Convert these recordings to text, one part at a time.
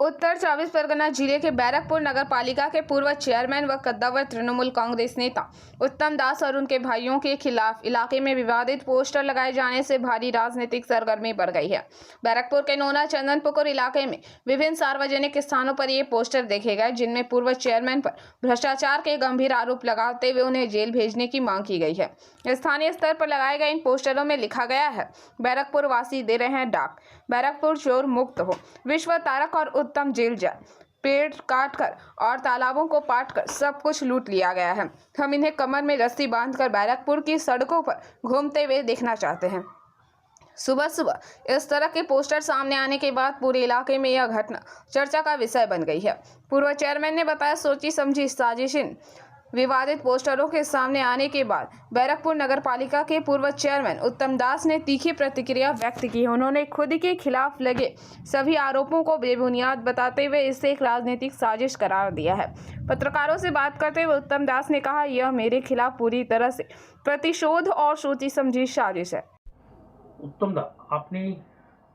उत्तर 24 परगना जिले के बैरकपुर नगर पालिका के पूर्व चेयरमैन व कद्दावर तृणमूल कांग्रेस नेता उत्तम दास और उनके भाइयों के खिलाफ इलाके में विवादित पोस्टर लगाए जाने से भारी राजनीतिक सरगर्मी बढ़ गई है। बैरकपुर के नोना चंदनपुकुर इलाके में विभिन्न सार्वजनिक स्थानों पर ये पोस्टर देखे गए, जिनमें पूर्व चेयरमैन पर भ्रष्टाचार के गंभीर आरोप लगाते हुए उन्हें जेल भेजने की मांग की गई है। स्थानीय स्तर पर लगाए गए इन पोस्टरों में लिखा गया है, बैरकपुर वासी दे रहे हैं डाक, बैरकपुर चोर मुक्त हो, विश्व तारक और उत्तम जेल जाए, पेड़ काटकर और तालाबों को पाटकर सब कुछ लूट लिया गया है। हम इन्हें कमर में रस्सी बांधकर बैरकपुर की सड़कों पर घूमते हुए देखना चाहते हैं। सुबह सुबह इस तरह के पोस्टर सामने आने के बाद पूरे इलाके में यह घटना चर्चा का विषय बन गई है। पूर्व चेयरमैन ने बताया, सोची समझी साजिश इन विवादित पोस्टरों के सामने आने के बाद बैरकपुर नगर पालिका के पूर्व चेयरमैन उत्तम दास ने तीखी प्रतिक्रिया व्यक्त की। उन्होंने खुद के खिलाफ लगे सभी आरोपों को बेबुनियाद बताते हुए इसे एक राजनीतिक साजिश करार दिया है। पत्रकारों से बात करते हुए उत्तम दास ने कहा, यह मेरे खिलाफ पूरी तरह से प्रतिशोध और सोची समझी साजिश है। उत्तम दा, আপনি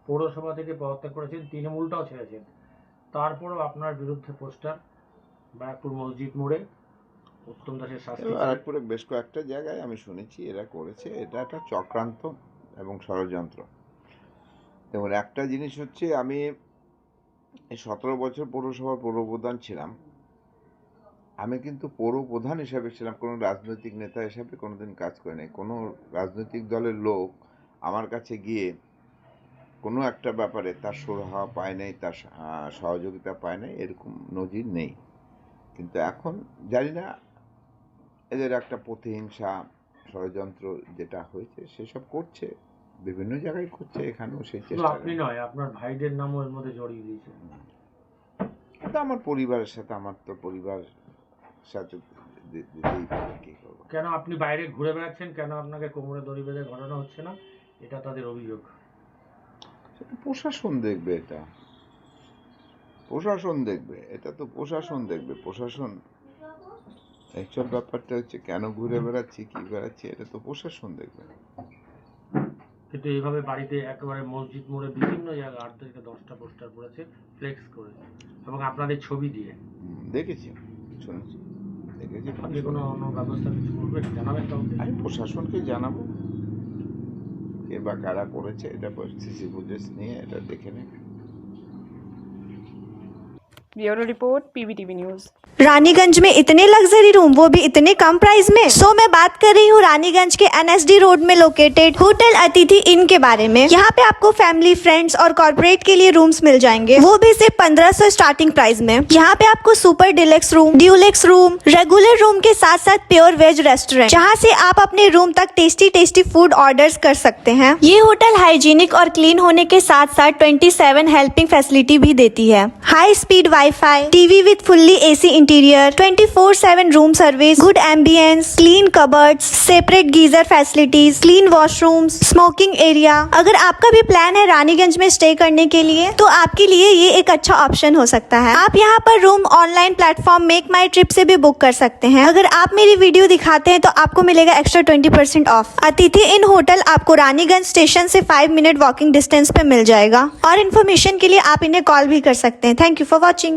পৌরসভা থেকে পদত্যাগ করেছেন, তৃণমূলটাও ছেড়েছেন, তারপরও আপনার বিরুদ্ধে পোস্টার ব্যারাকপুর মসজিদ মোড়ে উত্তম দাসের শাস্তি। ব্যারাকপুরে বেশ কয়েকটা জায়গায় আমি শুনেছি এরা করেছে, এটা একটা চক্রান্ত এবং ষড়যন্ত্র। এবং একটা জিনিস হচ্ছে, আমি এই 17 বছর পৌরসভার পৌরপ্রধান ছিলাম। আমি কিন্তু পৌরপ্রধান হিসাবে ছিলাম, কোনো রাজনৈতিক নেতা হিসাবে কোনোদিন কাজ করে নাই। কোনো রাজনৈতিক দলের লোক আমার কাছে গিয়ে কোনো একটা ব্যাপারে তার সুরাহা পায় নাই, তার সহযোগিতা পায় নাই, এরকম নজির নেই। কিন্তু এখন জানি না, এদের একটা প্রতিহিংসা ষড়যন্ত্র যেটা হয়েছে সেসব করছে, বিভিন্ন জায়গায় করছে, এখানেও সেই চেষ্টা। আপনি নয়, আপনার ভাইদের নামও এর মধ্যে জড়িয়ে দিয়েছে। এটা আমার পরিবারের সাথে, আমার তো পরিবার সাথে দিতেই পারে, কি করবো। কেন আপনি বাইরে ঘুরে বেড়াচ্ছেন, কেন আপনাকে কোমরে দড়ি বেঁধে ঘটানো হচ্ছে না, এটা তাদের অভিযোগ। সেটা প্রশাসন দেখবে, এটা প্রশাসন দেখবে, এটা তো প্রশাসন দেখবে। প্রশাসন এইসব ব্যাপারটা হচ্ছে, কেন ঘুরে বেড়াচ্ছি, কি বেড়াচ্ছি, এটা তো প্রশাসন দেখবে। কিন্তু এইভাবে বাড়িতে একেবারে মসজিদ মোড়ে বিভিন্ন জায়গায় 8 থেকে 10টা পোস্টার পড়েছে ফ্লেক্স করে এবং আপনাদের ছবি দিয়ে। দেখেছি, শুনেছি, দেখেছি। আপনি কোনো অন্য ব্যবস্থা কিছু করবেন, জানাবেন কাউকে? আমি প্রশাসনকে জানাবো কে বা কারা করেছে, এটা সিসি ফুটেজ নিয়ে এটা দেখে নেবে। Bureau report PBTV news. Raniganj में इतने लग्जरी रूम, वो भी इतने कम प्राइस में। सो मैं बात कर रही हूँ रानीगंज के NSD रोड में लोकेटेड होटल अतिथि इन के बारे में। यहाँ पे आपको फैमिली, फ्रेंड्स और कॉर्पोरेट के लिए रूम्स मिल जाएंगे, वो भी सिर्फ 1500 स्टार्टिंग प्राइस में। यहाँ पे आपको super deluxe room, Dulux room, regular room के साथ साथ प्योर वेज रेस्टोरेंट, जहाँ से आप अपने रूम तक टेस्टी फूड ऑर्डर्स कर सकते हैं। ये होटल हाइजीनिक और क्लीन होने के साथ साथ 27 हेल्पिंग फैसिलिटी भी देती है। High speed wifi, TV with fully AC interior, 24/7 room service, good ambience, clean cupboards, separate geyser facilities, clean washrooms, smoking area. अगर आपका भी प्लान है रानीगंज में स्टे करने के लिए, तो आपके लिए ये एक अच्छा ऑप्शन हो सकता है। आप यहाँ पर रूम ऑनलाइन प्लेटफॉर्म मेक माई ट्रिप से भी बुक कर सकते हैं। अगर आप मेरी वीडियो दिखाते हैं तो आपको मिलेगा एक्स्ट्रा 20% ऑफ। अतिथि इन होटल आपको रानीगंज स्टेशन से 5 मिनट वॉकिंग डिस्टेंस पे मिल जाएगा। और इन्फॉर्मेशन के लिए आप इन्हें कॉल भी कर सकते हैं। Thank you for watching.